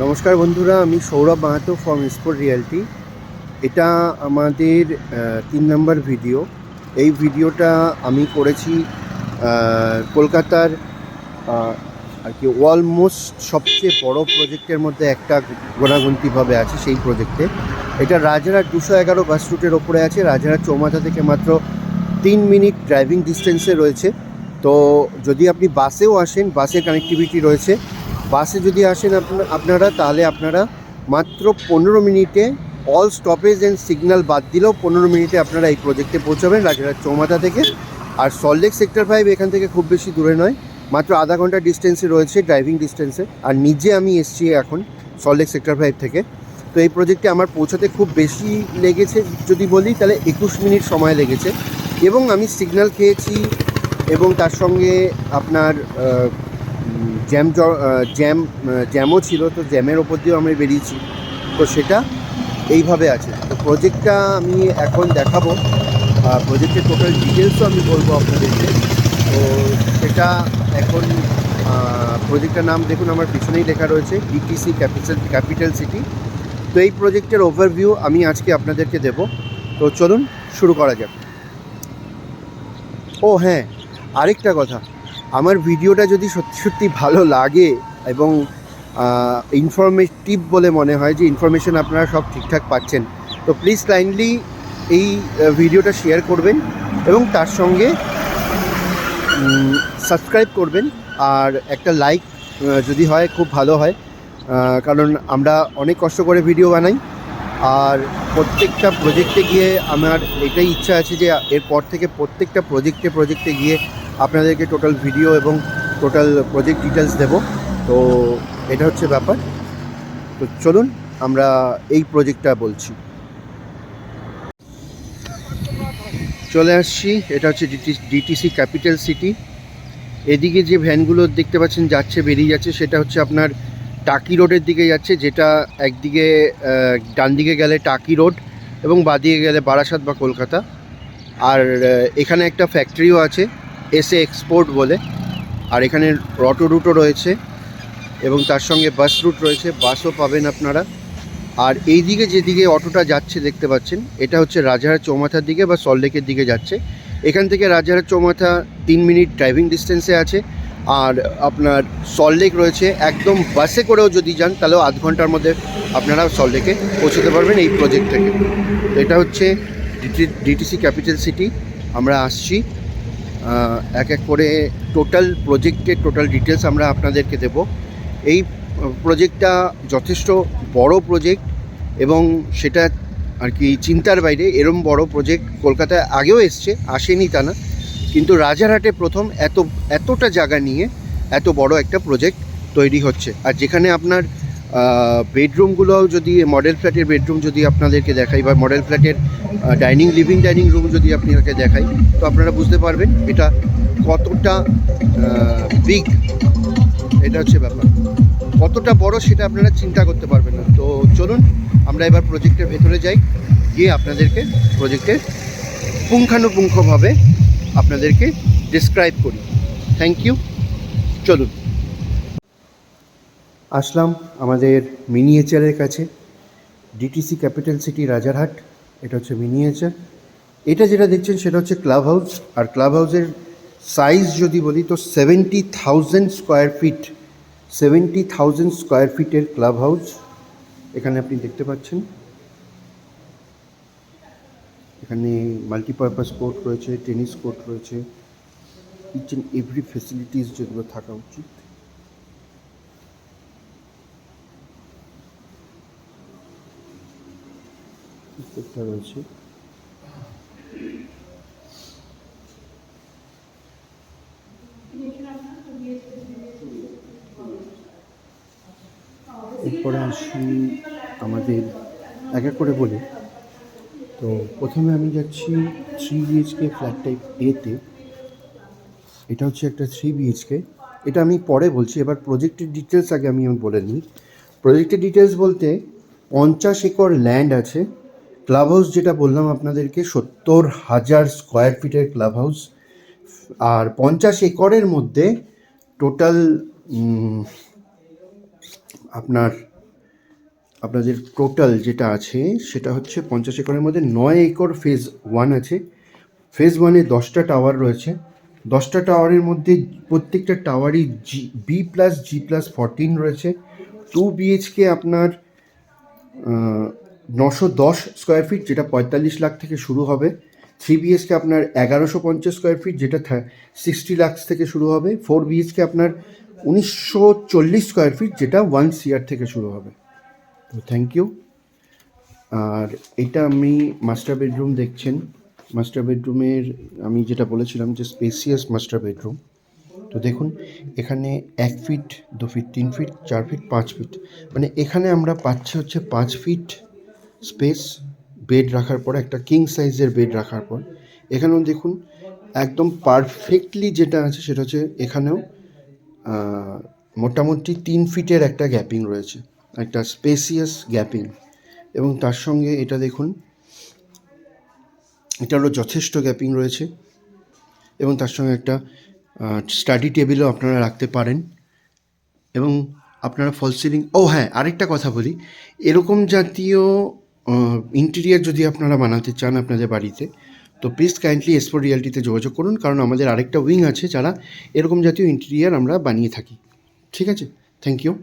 নমস্কার বন্ধুরা, আমি Sourav Mahato from sport reality. এটা আমাদের 3 নম্বর ভিডিও। এই ভিডিওটা আমি করেছি কলকাতার আর কি অলমোস্ট সবচেয়ে বড় প্রজেক্টের মধ্যে একটা গোনাগুনতিভাবে আছে সেই প্রজেক্টে। এটা রাজারহাট 211 বাস রুটের ওপরে আছে। রাজারহাট চৌমাথা থেকে মাত্র 3 মিনিট ড্রাইভিং ডিস্টেন্সে রয়েছে। তো যদি আপনি বাসেও আসেন, বাসের কানেক্টিভিটি রয়েছে। বাসে যদি আসেন আপনারা, তাহলে আপনারা মাত্র 15 মিনিটে অল স্টপেজ অ্যান্ড সিগন্যাল বাদ দিলেও 15 মিনিটে আপনারা এই প্রজেক্টে পৌঁছাবেন রাজারহাট চৌমাথা থেকে। আর সল্টলেক সেক্টর 5 এখান থেকে খুব বেশি দূরে নয়, মাত্র আধা ঘন্টা ডিস্টেন্সে রয়েছে, ড্রাইভিং ডিস্টেন্সে। আর নিজে আমি এসছি এখন সল্টলেক সেক্টর 5 থেকে। তো এই প্রজেক্টে আমার পৌঁছাতে খুব বেশি লেগেছে যদি বলি, তাহলে 21 মিনিট সময় লেগেছে। এবং আমি সিগন্যাল খেয়েছি, এবং তার সঙ্গে আপনার জ্যামও ছিল। তো জ্যামের ওপর দিয়েও আমি বেরিয়েছি। তো সেটা এইভাবে আছে। তো প্রজেক্টটা আমি এখন দেখাবো, প্রজেক্টের টোটাল ডিটেলসও আমি বলবো আপনাদেরকে। তো সেটা এখন প্রজেক্টটার নাম দেখুন, আমার পিছনেই লেখা রয়েছে ডিটিসি ক্যাপিটাল সিটি। তো এই প্রজেক্টের ওভারভিউ আমি আজকে আপনাদেরকে দেব। তো চলুন শুরু করা যাক। ও হ্যাঁ, আরেকটা কথা, আমার ভিডিওটা যদি সত্যি সত্যি ভালো লাগে এবং ইনফরমেটিভ বলে মনে হয়, যে ইনফরমেশন আপনারা সব ঠিকঠাক পাচ্ছেন, তো প্লিজ কাইন্ডলি এই ভিডিওটা শেয়ার করবেন এবং তার সঙ্গে সাবস্ক্রাইব করবেন। আর একটা লাইক যদি হয় খুব ভালো হয়, কারণ আমরা অনেক কষ্ট করে ভিডিও বানাই। আর প্রত্যেকটা প্রজেক্টে গিয়ে আমার এটাই ইচ্ছা আছে যে এরপর থেকে প্রত্যেকটা প্রজেক্টে গিয়ে আপনাদেরকে টোটাল ভিডিও এবং টোটাল প্রজেক্ট ডিটেলস দেব। তো এটা হচ্ছে ব্যাপার। তো চলুন আমরা এই প্রজেক্টটা বলছি। চলে আসছি, এটা হচ্ছে ডিটিসি ক্যাপিটাল সিটি। এদিকে যে ভ্যানগুলো দেখতে পাচ্ছেন যাচ্ছে, বেরিয়ে যাচ্ছে, সেটা হচ্ছে আপনার টাকি রোডের দিকে যাচ্ছে, যেটা একদিকে ডান দিকে গেলে টাকি রোড এবং বাঁদিকে গেলে বারাসাত বা কলকাতা। আর এখানে একটা ফ্যাক্টরিও আছে, এসএ এক্সপোর্ট বলে। আর এখানে অটো রুটও রয়েছে এবং তার সঙ্গে বাস রুট রয়েছে, বাসও পাবেন আপনারা। আর এই দিকে যেদিকে অটোটা যাচ্ছে দেখতে পাচ্ছেন, এটা হচ্ছে রাজারহাট চৌমাথার দিকে বা সল্টলেকের দিকে যাচ্ছে। এখান থেকে রাজারহাট চৌমাথা 3 মিনিট ড্রাইভিং ডিস্টেন্সে আছে। আর আপনার সল্টলেক রয়েছে, একদম বাসে করেও যদি যান তাহলেও আধ ঘন্টার মধ্যে আপনারা সল্টলেকে পৌঁছতে পারবেন এই প্রজেক্ট থেকে। তো এটা হচ্ছে ডিটিসি ক্যাপিটাল সিটি। আমরা আসছি এক এক করে টোটাল প্রজেক্টের টোটাল ডিটেলস আমরা আপনাদেরকে দেব। এই প্রজেক্টটা যথেষ্ট বড় প্রজেক্ট এবং সেটা আর কি চিন্তার বাইরে। এরম বড় প্রজেক্ট কলকাতায় আগেও আসেনি তা না, কিন্তু রাজারহাটে প্রথম এতটা জায়গা নিয়ে এত বড় একটা প্রজেক্ট তৈরি হচ্ছে। আর যেখানে আপনার বেডরুমগুলোও, যদি মডেল ফ্ল্যাটের বেডরুম যদি আপনাদেরকে দেখাই, বা মডেল ফ্ল্যাটের লিভিং ডাইনিং রুম যদি আপনাদেরকে দেখাই, তো আপনারা বুঝতে পারবেন এটা কতটা বিগ। এটা হচ্ছে ব্যাপার, কতটা বড় সেটা আপনারা চিন্তা করতে পারবেন না। তো চলুন আমরা এবার প্রজেক্টের ভেতরে যাই, গিয়ে আপনাদেরকে প্রজেক্টের পুঙ্খানুপুঙ্খভাবে আপনাদেরকে ডিসক্রাইব করি। Thank you. চলুন, আসলাম আমাদের মিনিয়েচারের কাছে, ডিটিসি ক্যাপিটাল সিটি রাজারহাট। এটা হচ্ছে মিনিয়েচার। এটা যেটা দেখছেন সেটা হচ্ছে ক্লাব হাউস। আর ক্লাব হাউসের সাইজ যদি বলি তো 70,000 স্কোয়ার ফিট, 70,000 স্কোয়ার ফিটের ক্লাব হাউস এখানে আপনি দেখতে পাচ্ছেন। এখানে মাল্টিপারপাস কোর্ট রয়েছে, টেনিস কোর্ট রয়েছে, ইচ অ্যান্ড এভরি ফেসিলিটিস যেগুলো থাকা উচিত। প্রত্যেকটা রয়েছে। এরপরে আসি আমাদের এক এক করে বলি। তো প্রথমে আমি যাচ্ছি 3 BHK ফ্ল্যাট টাইপ এতে। এটা হচ্ছে একটা 3 BHK। এটা আমি পরে বলছি, এবার প্রজেক্টের ডিটেলস আগে আমি বলে নিই। প্রজেক্টের ডিটেলস বলতে 50 একর ল্যান্ড আছে। ক্লাব হাউস যেটা বললাম আপনাদেরকে, 70,000 স্কোয়ার ফিটের ক্লাব হাউস। আর 50 একরের মধ্যে টোটাল আপনার আপনাদের টোটাল যেটা আছে সেটা হচ্ছে 50 একরের মধ্যে 9 একর ফেজ 1 আছে। ফেজ 1-এ 10টা টাওয়ার রয়েছে। 10টা টাওয়ারের মধ্যে প্রত্যেকটা টাওয়ারই B+G+14 রয়েছে। 2 বিএইচকে আপনার 910 স্কোয়ার ফিট, যেটা 45 লাখ থেকে শুরু হবে। 3 বিএইচকে আপনার 1150 স্কোয়ার ফিট, যেটা 60 লাখ থেকে শুরু হবে। 4 বিএইচকে আপনার 1940 স্কোয়ার ফিট, যেটা 1 CR থেকে শুরু হবে। তো থ্যাংক ইউ। আর এটা আমি মাস্টার বেডরুম দেখছেন। মাস্টার বেডরুমের আমি যেটা বলেছিলাম যে স্পেসিয়াস মাস্টার বেডরুম। তো দেখুন এখানে 1 feet, 2 feet, 3 feet, 4 feet, 5 feet, মানে এখানে আমরা পাচ্ছি হচ্ছে 5 ফিট স্পেস বেড রাখার পর, একটা কিং সাইজের বেড রাখার পর। এখানেও দেখুন একদম পারফেক্টলি যেটা আছে সেটা হচ্ছে এখানেও মোটামুটি 3 ফিটের একটা গ্যাপিং রয়েছে, একটা স্পেসিয়াস গ্যাপিং। এবং তার সঙ্গে এটা দেখুন এটারও যথেষ্ট গ্যাপিং রয়েছে। এবং তার সঙ্গে একটা স্টাডি টেবিলও আপনারা রাখতে পারেন। এবং আপনারা ফল সিলিং, ও হ্যাঁ আরেকটা কথা বলি, এরকম জাতীয় ইন্টেরিয়ার যদি আপনারা বানাতে চান আপনাদের বাড়িতে, তো প্লিজ কাইন্ডলি এসপো রিয়ালিটিতে যোগাযোগ করুন, কারণ আমাদের আরেকটা উইং আছে যারা এরকম জাতীয় ইন্টেরিয়ার আমরা বানিয়ে থাকি। ঠিক আছে, থ্যাংক ইউ।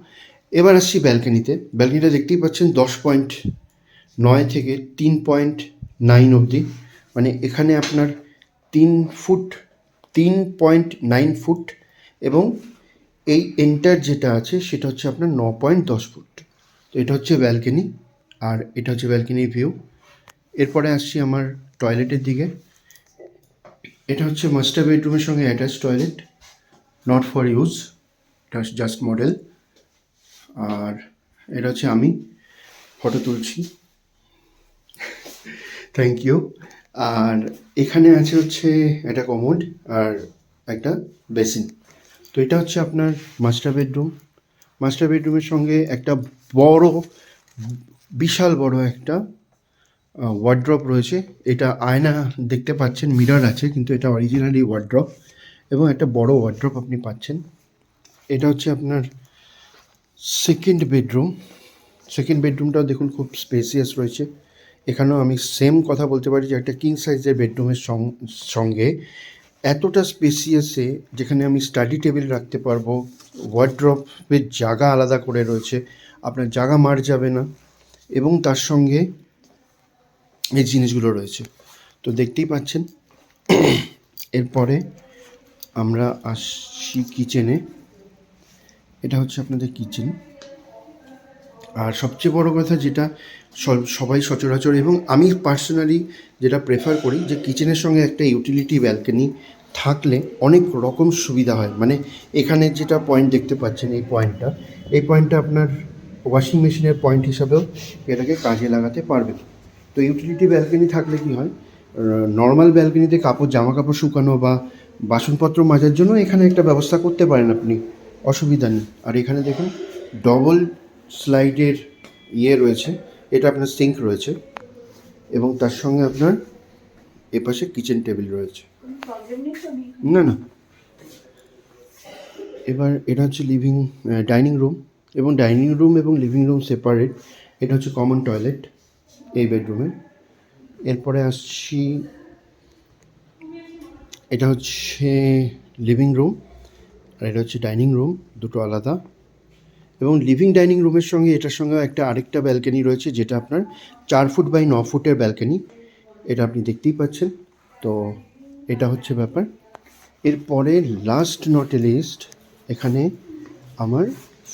এবার আসছি ব্যালকানিতে। ব্যালকানিটা দেখতেই পাচ্ছেন 10.9 থেকে 3.9 অবধি, মানে এখানে আপনার 3.9 ফুট, এবং এই এন্টার যেটা আছে সেটা হচ্ছে আপনার 9.10 ফুট। তো এটা হচ্ছে ব্যালকনি, আর এটা হচ্ছে ব্যালকনির ভিউ। এরপরে আসছি আমার টয়লেটের দিকে। এটা হচ্ছে মাস্টার বেডরুমের সঙ্গে attach toilet, not for use, এটা জাস্ট মডেল। আর এটা হচ্ছে আমি ফটো তুলছি, থ্যাংক ইউ। আর এখানে আছে হচ্ছে একটা কমোড আর একটা বেসিন। তো এটা হচ্ছে আপনার মাস্টার বেডরুম। মাস্টার বেডরুমের সঙ্গে একটা বড়, বিশাল বড় একটা ওয়ার্ড্রপ রয়েছে। এটা আয়না দেখতে পাচ্ছেন, মিরর আছে, কিন্তু এটা অরিজিনালি ওয়ার্ড্রপ, এবং একটা বড় ওয়ার্ড্রপ আপনি পাচ্ছেন। এটা হচ্ছে আপনার সেকেন্ড বেডরুম। সেকেন্ড বেডরুমটাও দেখুন খুব স্পেসিয়াস রয়েছে। এখানেও আমি সেম কথা বলতে পারি যে একটা কিং সাইজের বেডরুমের সঙ্গে এতটা স্পেসিয়াসে, যেখানে আমি স্টাডি টেবিল রাখতে পারবো, ওয়ার্ড্রপের জায়গা আলাদা করে রয়েছে, আপনার জায়গা মার যাবে না, এবং তার সঙ্গে এই জিনিসগুলো রয়েছে। তো দেখতেই পাচ্ছেন। এরপরে আমরা আসছি কিচেনে। এটা হচ্ছে আপনাদের কিচেন। আর সবচেয়ে বড় কথা যেটা সবাই সচরাচর, এবং আমি পার্সোনালি যেটা প্রেফার করি, যে কিচেনের সঙ্গে একটা ইউটিলিটি ব্যালকনি থাকলে অনেক রকম সুবিধা হয়। মানে এখানে যেটা পয়েন্ট দেখতে পাচ্ছেন, এই পয়েন্টটা আপনার ওয়াশিং মেশিনের পয়েন্ট হিসাবেও এটাকে কাজে লাগাতে পারবেন। তো ইউটিলিটি ব্যালকনি থাকলে কি হয়, নর্মাল ব্যালকনিতে জামা কাপড় শুকানো বা বাসনপত্র মাজার জন্য এখানে একটা ব্যবস্থা করতে পারেন আপনি, অসুবিধা নেই। আর এখানে দেখুন ডবল স্লাইডের রয়েছে, এটা আপনার সিঙ্ক রয়েছে, এবং তার সঙ্গে আপনার এপাশে কিচেন টেবিল রয়েছে। না না, এবার এটা হচ্ছে ডাইনিং রুম, এবং ডাইনিং রুম এবং লিভিং রুম সেপারেট। এটা হচ্ছে কমন টয়লেট এই বেডরুমে। এরপরে আসছি, এটা হচ্ছে লিভিং রুম, আর এটা হচ্ছে ডাইনিং রুম, দুটো আলাদা। এবং লিভিং ডাইনিং রুমের সঙ্গে এটার সঙ্গে আরেকটা ব্যালকনি রয়েছে, যেটা আপনার 4 ফুট বাই 9 ফুটের ব্যালকনি, এটা আপনি দেখতেই পাচ্ছেন। তো এটা হচ্ছে ব্যাপার। এরপরে লাস্ট নট এ লিস্ট, এখানে আমার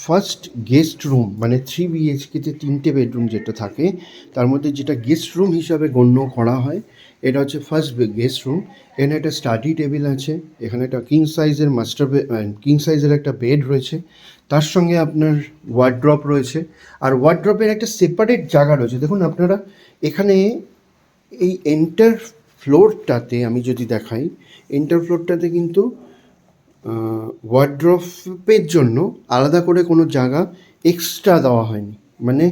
ফার্স্ট গেস্ট রুম, মানে 3 বিএইচকেতে 3টে বেডরুম যেটা থাকে, তার মধ্যে যেটা গেস্ট রুম হিসাবে গণ্য করা হয়, এটা হচ্ছে ফার্স্ট গেস্ট রুম। এখানে একটা স্টাডি টেবিল আছে, এখানে একটা কিং সাইজের একটা বেড রয়েছে, তার সঙ্গে আপনার ওয়ার্ড্রপ রয়েছে, আর ওয়ার্ড্রপের একটা সেপারেট জায়গা রয়েছে। দেখুন আপনারা এখানে এই এন্টার ফ্লোরটাতে আমি যদি দেখাই, এন্টার ফ্লোরটাতে কিন্তু ওয়ার্ড্রপের জন্য আলাদা করে কোনো জায়গা এক্সট্রা দেওয়া হয়নি, মানে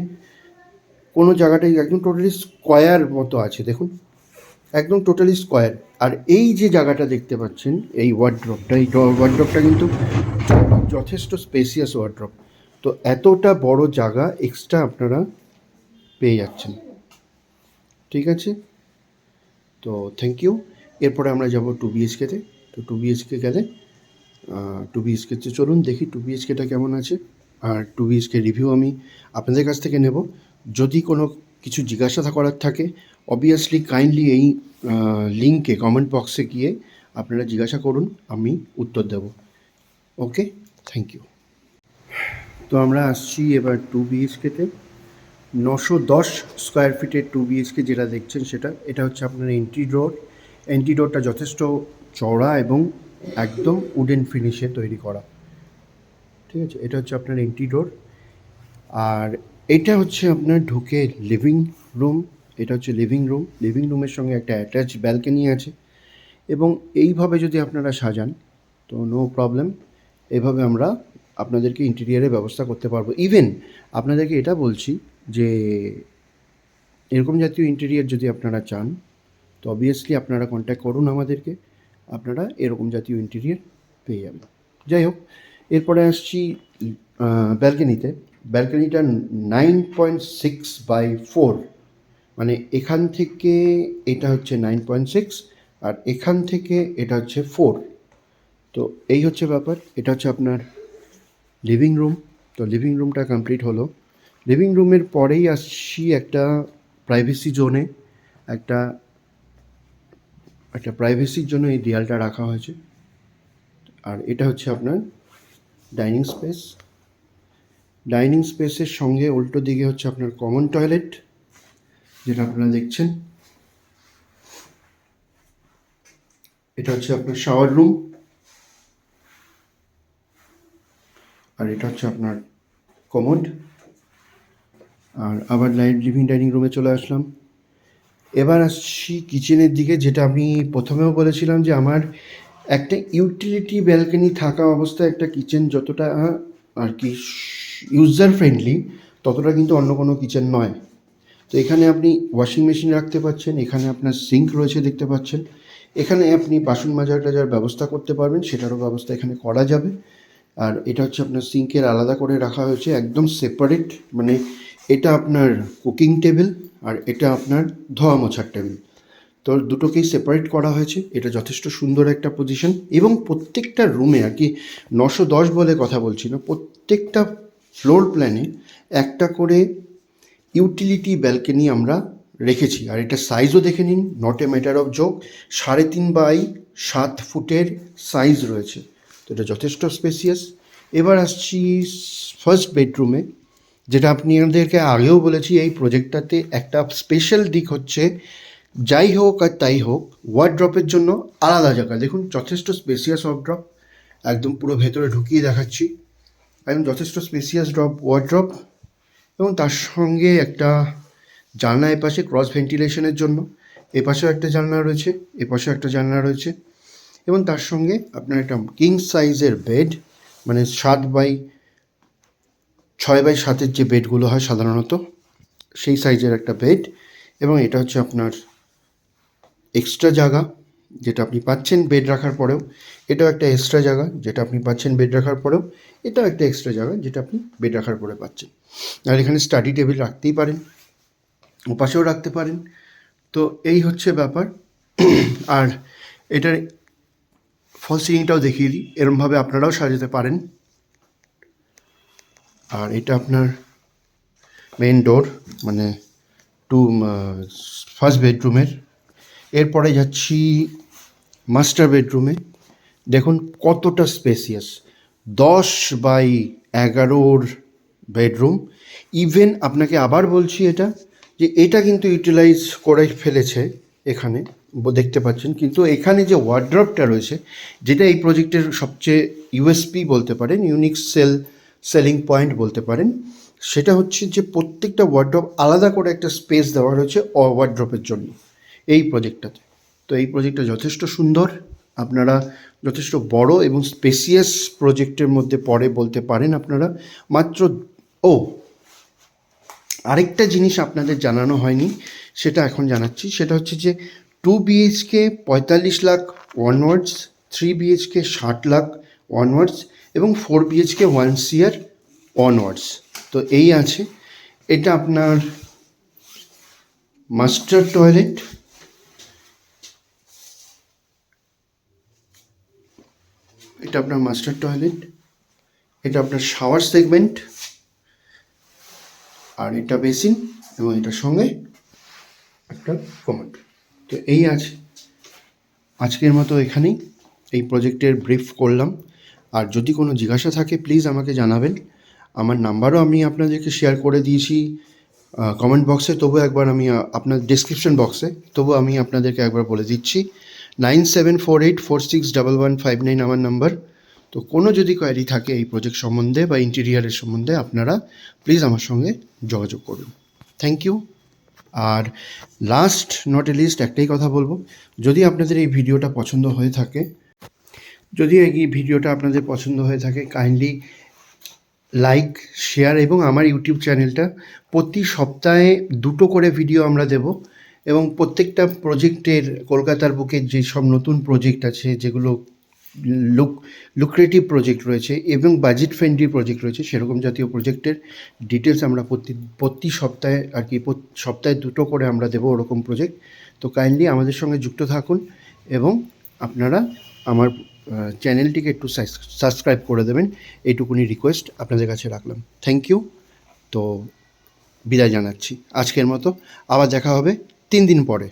কোনো জায়গাটাই একদম টোটালি স্কোয়ার মতো আছে। দেখুন একদম টোটালি স্কোয়ার। আর এই যে জায়গাটা দেখতে পাচ্ছেন, এই ওয়ার্ড্রপটা কিন্তু যথেষ্ট স্পেসিয়াস ওয়ার্ড্রপ। তো তো এতটা বড় জায়গা এক্সট্রা আপনারা পেয়ে যাচ্ছেন। ঠিক আছে, তো থ্যাংক ইউ। এরপরে আমরা যাব 2 BHKতে। তো 2 BHK গেলে 2 BHKতে চলুন দেখি 2 BHKটা কেমন আছে, আর 2 BHK রিভিউ আমি আপনাদের কাছ থেকে নেব। যদি কোনো কিছু জিজ্ঞাসা করার থাকে অবভিয়াসলি কাইন্ডলি এই লিঙ্কে কমেন্ট বক্সে গিয়ে আপনারা জিজ্ঞাসা করুন, আমি উত্তর দেব। ওকে, থ্যাংক ইউ। তো আমরা আসছি এবার 2 BHKতে। 910 স্কোয়ার ফিটের 2 BHK যেটা দেখছেন সেটা, এটা হচ্ছে আপনার এন্ট্রি ডোর। এন্ট্রি ডোরটা যথেষ্ট চওড়া এবং একদম উডেন ফিনিশে তৈরি করা। ঠিক আছে, এটা হচ্ছে আপনার এন্ট্রি ডোর। আর এটা হচ্ছে আপনার ঢুকে লিভিং রুম। এটা হচ্ছে লিভিং রুম। লিভিং রুমের সঙ্গে একটা অ্যাটাচ ব্যালকনি আছে, এবং এইভাবে যদি আপনারা সাজান তো নো প্রবলেম, এভাবে আমরা আপনাদেরকে ইন্টেরিয়ারের ব্যবস্থা করতে পারবো। ইভেন আপনাদেরকে এটা বলছি যে এরকম জাতীয় ইন্টেরিয়ার যদি আপনারা চান তো অবভিয়াসলি আপনারা কন্ট্যাক্ট করুন আমাদেরকে, আপনারা এরকম জাতীয় ইন্টেরিয়ার পেয়ে যাবেন। যাই হোক, এরপরে আসছি ব্যালকনিতে। ব্যালকনিটা 9.6/4, মানে এখান থেকে এটা হচ্ছে 9.6 আর এখান থেকে এটা হচ্ছে 4। তো এই হচ্ছে ব্যাপার। এটা হচ্ছে আপনার লিভিং রুম। তো লিভিং রুমটা কমপ্লিট হলো। লিভিং রুমের পরেই আসছি একটা প্রাইভেসি জোনে। একটা প্রাইভেসির জন্য এই দেয়ালটা রাখা হয়েছে। আর এটা হচ্ছে আপনার ডাইনিং স্পেস। ডাইনিং স্পেসের সঙ্গে উল্টো দিকে হচ্ছে আপনার কমন টয়লেট, যেটা আপনারা দেখছেন। এটা হচ্ছে আপনার শাওয়ার রুম, আর এটা হচ্ছে আপনার কমোড। আর আবার লিভিং ডাইনিং রুমে চলে আসলাম। এবার আসছি কিচেনের দিকে, যেটা আমি প্রথমেও বলেছিলাম যে আমার একটা ইউটিলিটি ব্যালকনি থাকা অবস্থায় একটা কিচেন যতটা আর কি ইউজার ফ্রেন্ডলি, ততটা কিন্তু অন্য কোনো কিচেন নয়। তো এখানে আপনি ওয়াশিং মেশিন রাখতে পারছেন, এখানে আপনার সিঙ্ক রয়েছে দেখতে পাচ্ছেন, এখানে আপনি বাসন মাজার টাজার ব্যবস্থা করতে পারবেন, সেটারও ব্যবস্থা এখানে করা যাবে। আর এটা হচ্ছে আপনার সিঙ্কের আলাদা করে রাখা হয়েছে, একদম সেপারেট, মানে এটা আপনার কুকিং টেবিল আর এটা আপনার ধোয়া মোছার টেবিল। তো দুটোকেই সেপারেট করা হয়েছে। এটা যথেষ্ট সুন্দর একটা পজিশন, এবং প্রত্যেকটা রুমে আর কি 910 বলে কথা বলছি না, প্রত্যেকটা ফ্লোর প্ল্যানে একটা করে ইউটিলিটি ব্যালকনি আমরা রেখেছি। আর এটা সাইজও দেখে নিন, not a matter of joke, 3.5 by 7 ফুটের সাইজ রয়েছে। তো এটা যথেষ্ট স্পেসিয়াস। এবার আসছি ফার্স্ট বেডরুমে, যেটা আপনাদেরকে আগেও বলেছি এই প্রজেক্টটাতে একটা স্পেশাল দিক হচ্ছে, যাই হোক আর তাই হোক, ওয়ার্ড্রপের জন্য আলাদা জায়গা। দেখুন যথেষ্ট স্পেসিয়াস ওয়ার্ড্রপ, একদম পুরো ভেতরে ঢুকিয়ে দেখাচ্ছি, একদম যথেষ্ট স্পেসিয়াস ওয়ার্ড্রপ। এবং তার সঙ্গে একটা জানলা এপাশে ক্রস ভেন্টিলেশনের জন্য, এপাশেও একটা জানলা রয়েছে, এপাশেও একটা জানলা রয়েছে। এবং তার সঙ্গে আপনার একটা কিং সাইজের বেড, মানে 6x7 যে বেডগুলো হয় সাধারণত, সেই সাইজের একটা বেড। এবং এটা হচ্ছে আপনার এক্সট্রা জায়গা যেটা আপনি পাচ্ছেন বেড রাখার পরেও, এটাও একটা এক্সট্রা জায়গা যেটা আপনি পাচ্ছেন বেড রাখার পরেও, এটাও একটা এক্সট্রা জায়গা যেটা আপনি বেড রাখার পরে পাচ্ছেন। আর এখানে স্টাডি টেবিল রাখতেই পারেন, ওপাশেও রাখতে পারেন। তো এই হচ্ছে ব্যাপার। আর এটার ফল সিলিংটাও দেখিয়ে দিই, এরমভাবে আপনারাও সাজাতে পারেন। আর এটা আপনার মেন ডোর, মানে ফার্স্ট বেডরুমের। এরপরে যাচ্ছি মাস্টার বেডরুমে। দেখুন কতটা স্পেসিয়াস, 10x11 বেডরুম। ইভেন আপনাকে আবার বলছি এটা, যে এটা কিন্তু ইউটিলাইজ করে ফেলেছে এখানে, দেখতে পাচ্ছেন। কিন্তু এখানে যে ওয়ার্ড্রপটা রয়েছে, যেটা এই প্রজেক্টের সবচেয়ে ইউএসপি বলতে পারেন, ইউনিক সেলিং পয়েন্ট বলতে পারেন, সেটা হচ্ছে যে প্রত্যেকটা ওয়ার্ড্রপ আলাদা করে একটা স্পেস দেওয়া রয়েছে ওয়ার্ড্রপের জন্য এই প্রজেক্টটাতে। তো এই প্রজেক্টটা যথেষ্ট সুন্দর, আপনারা যথেষ্ট বড় এবং স্পেসিয়াস প্রজেক্টের মধ্যে পড়ে বলতে পারেন আপনারা। মাত্র আরেকটা জিনিস আপনাদের জানানো হয়নি, সেটা এখন জানাচ্ছি। সেটা হচ্ছে যে 2 BHK 45 lakh onwards, 3 BHK 60 lakh onwards, এবং 4 BHK 1 CR অনওয়ার্ডস। তো এই আছে, এটা আপনার মাস্টার টয়লেট, এটা আপনার মাস্টার টয়লেট, এটা আপনার শাওয়ার সেগমেন্ট, আর এটা বেসিন, এবং এটার সঙ্গে একটা কমোড। তো এই আছে, আজকের মতো এখানেই এই প্রজেক্টের ব্রিফ করলাম। আর যদি কোনো জিজ্ঞাসা থাকে প্লিজ আমাকে জানাবেন। আমার নাম্বারও আমি আপনাদেরকে শেয়ার করে দিয়েছি কমেন্ট বক্সে, তবু একবার আমি আপনার ডেসক্রিপশন বক্সে, তবু আমি আপনাদেরকে একবার বলে দিচ্ছি 9748461159 আমার নাম্বার। তো কোনো যদি কোয়ারি থাকে এই প্রজেক্ট সম্বন্ধে বা ইন্টেরিয়ারের সম্বন্ধে, আপনারা প্লিজ আমার সঙ্গে যোগাযোগ করুন। Thank you. আর লাস্ট নট এ লিস্ট একটাই কথা বলবো, যদি আপনাদের এই ভিডিওটা পছন্দ হয়ে থাকে, কাইন্ডলি লাইক, শেয়ার, এবং আমার ইউটিউব চ্যানেলটা প্রতি সপ্তাহে 2টো করে ভিডিও আমরা দেব, এবং প্রত্যেকটা প্রজেক্টের কলকাতার বুকে যেসব নতুন প্রজেক্ট আছে, যেগুলো লুক্রেটিভ প্রজেক্ট রয়েছে এবং বাজেট ফ্রেন্ডলি প্রজেক্ট রয়েছে, সেরকম জাতীয় প্রজেক্টের ডিটেলস আমরা প্রতি সপ্তাহে আর কি সপ্তাহে 2টো করে আমরা দেবো ওরকম প্রজেক্ট। তো কাইন্ডলি আমাদের সঙ্গে যুক্ত থাকুন, এবং আপনারা আমার চ্যানেলটিকে একটু সাবস্ক্রাইব করে দেবেন, এইটুকুনি রিকোয়েস্ট আপনাদের কাছে রাখলাম। Thank you. তো বিদায় জানাচ্ছি আজকের মতো, আবার দেখা হবে 3 দিন পরে।